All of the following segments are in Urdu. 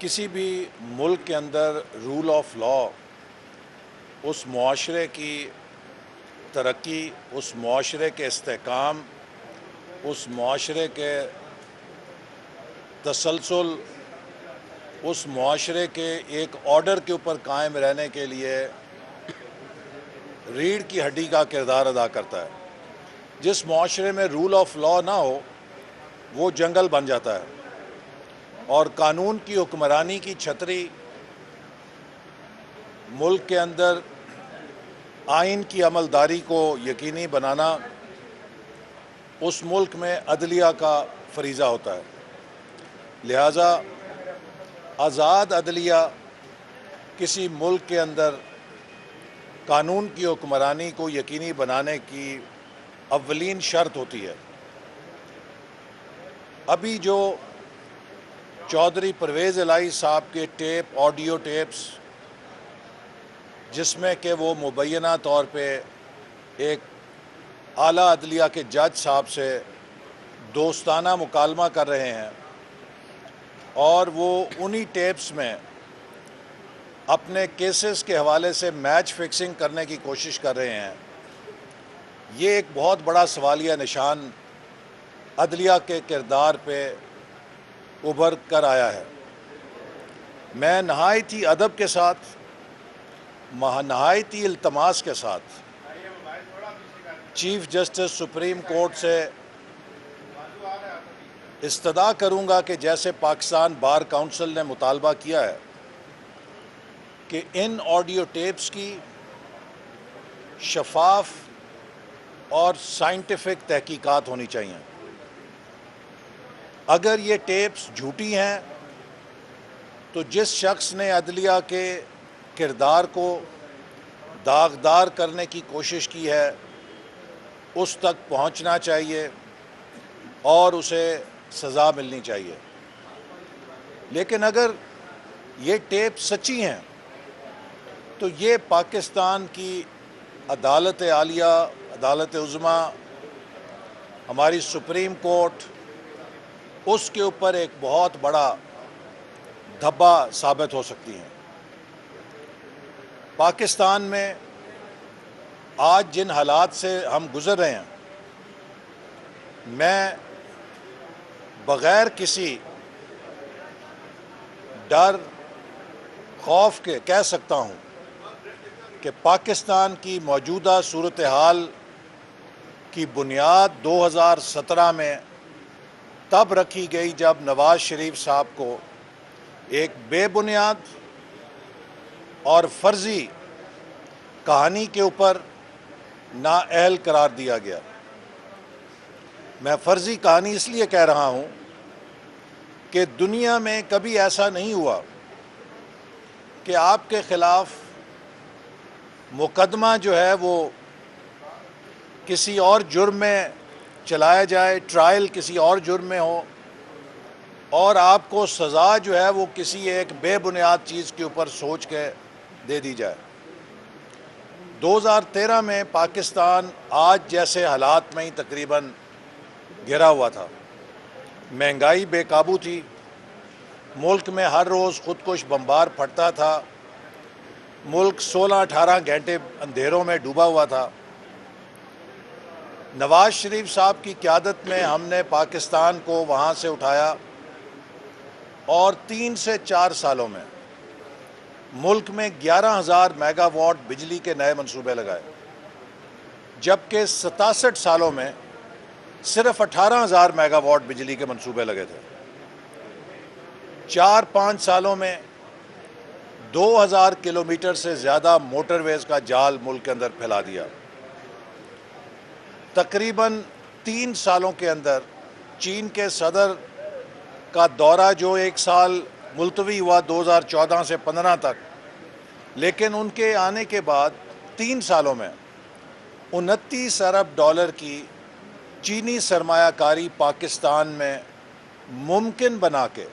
کسی بھی ملک کے اندر رول آف لا اس معاشرے کی ترقی، اس معاشرے کے استحکام، اس معاشرے کے تسلسل، اس معاشرے کے ایک آرڈر کے اوپر قائم رہنے کے لیے ریڑھ کی ہڈی کا کردار ادا کرتا ہے۔ جس معاشرے میں رول آف لا نہ ہو وہ جنگل بن جاتا ہے، اور قانون کی حکمرانی کی چھتری ملک کے اندر آئین کی عملداری کو یقینی بنانا اس ملک میں عدلیہ کا فریضہ ہوتا ہے۔ لہٰذا آزاد عدلیہ کسی ملک کے اندر قانون کی حکمرانی کو یقینی بنانے کی اولین شرط ہوتی ہے۔ ابھی جو چودھری پرویز الہی صاحب کے ٹیپ، آڈیو ٹیپس، جس میں کہ وہ مبینہ طور پہ ایک اعلیٰ عدلیہ کے جج صاحب سے دوستانہ مکالمہ کر رہے ہیں، اور وہ انہی ٹیپس میں اپنے کیسز کے حوالے سے میچ فکسنگ کرنے کی کوشش کر رہے ہیں، یہ ایک بہت بڑا سوالیہ نشان عدلیہ کے کردار پہ ابھر کر آیا ہے۔ میں نہایت ہی ادب کے ساتھ، نہایت ہی التماس کے ساتھ چیف جسٹس سپریم کورٹ سے استدعا کروں گا کہ جیسے پاکستان بار کونسل نے مطالبہ کیا ہے کہ ان آڈیو ٹیپس کی شفاف اور سائنٹیفک تحقیقات ہونی چاہیے۔ اگر یہ ٹیپس جھوٹی ہیں تو جس شخص نے عدلیہ کے کردار کو داغدار کرنے کی کوشش کی ہے اس تک پہنچنا چاہیے اور اسے سزا ملنی چاہیے۔ لیکن اگر یہ ٹیپ سچی ہیں تو یہ پاکستان کی عدالت عالیہ، عدالت عظمیٰ، ہماری سپریم کورٹ، اس کے اوپر ایک بہت بڑا دھبا ثابت ہو سکتی ہیں۔ پاکستان میں آج جن حالات سے ہم گزر رہے ہیں، میں بغیر کسی ڈر، خوف کے کہہ سکتا ہوں کہ پاکستان کی موجودہ صورتحال کی بنیاد 2017 میں تب رکھی گئی جب نواز شریف صاحب کو ایک بے بنیاد اور فرضی کہانی کے اوپر نااہل قرار دیا گیا۔ میں فرضی کہانی اس لیے کہہ رہا ہوں کہ دنیا میں کبھی ایسا نہیں ہوا کہ آپ کے خلاف مقدمہ جو ہے وہ کسی اور جرم میں چلایا جائے، ٹرائل کسی اور جرم میں ہو، اور آپ کو سزا جو ہے وہ کسی ایک بے بنیاد چیز کے اوپر سوچ کے دے دی جائے۔ 2013 میں پاکستان آج جیسے حالات میں ہی تقریباً گھرا ہوا تھا۔ مہنگائی بے قابو تھی، ملک میں ہر روز خودکش بمبار پھٹتا تھا، ملک 16-18 گھنٹے اندھیروں میں ڈوبا ہوا تھا۔ نواز شریف صاحب کی قیادت میں ہم نے پاکستان کو وہاں سے اٹھایا، اور 3 سے 4 سالوں میں ملک میں 11,000 میگا واٹ بجلی کے نئے منصوبے لگائے، جبکہ 67 سالوں میں صرف 18,000 میگا واٹ بجلی کے منصوبے لگے تھے۔ 4-5 سالوں میں 2,000 کلومیٹر سے زیادہ موٹر ویز کا جال ملک کے اندر پھیلا دیا۔ تقریباً 3 سالوں کے اندر چین کے صدر کا دورہ جو 1 سال ملتوی ہوا 2014 سے 15 تک، لیکن ان کے آنے کے بعد 3 سالوں میں 29 ارب ڈالر کی چینی سرمایہ کاری پاکستان میں ممکن بنا کے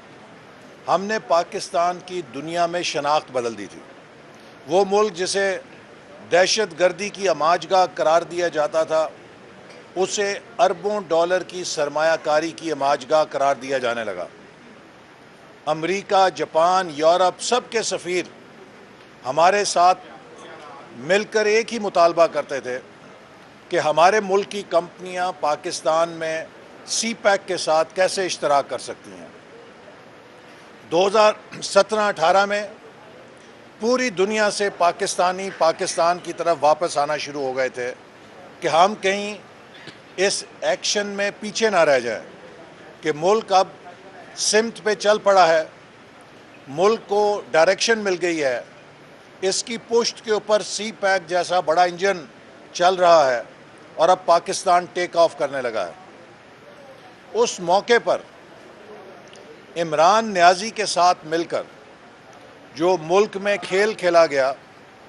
ہم نے پاکستان کی دنیا میں شناخت بدل دی تھی۔ وہ ملک جسے دہشت گردی کی ہماجگاہ قرار دیا جاتا تھا، اسے اربوں ڈالر کی سرمایہ کاری کی ہماجگاہ قرار دیا جانے لگا۔ امریکہ، جاپان، یورپ سب کے سفیر ہمارے ساتھ مل کر ایک ہی مطالبہ کرتے تھے کہ ہمارے ملک کی کمپنیاں پاکستان میں سی پیک کے ساتھ کیسے اشتراک کر سکتی ہیں۔ 2017-18 میں پوری دنیا سے پاکستان کی طرف واپس آنا شروع ہو گئے تھے کہ ہم کہیں اس ایکشن میں پیچھے نہ رہ جائیں، کہ ملک اب سمت پہ چل پڑا ہے، ملک کو ڈائریکشن مل گئی ہے، اس کی پشت کے اوپر سی پیک جیسا بڑا انجن چل رہا ہے اور اب پاکستان ٹیک آف کرنے لگا ہے۔ اس موقع پر عمران نیازی کے ساتھ مل کر جو ملک میں کھیل کھیلا گیا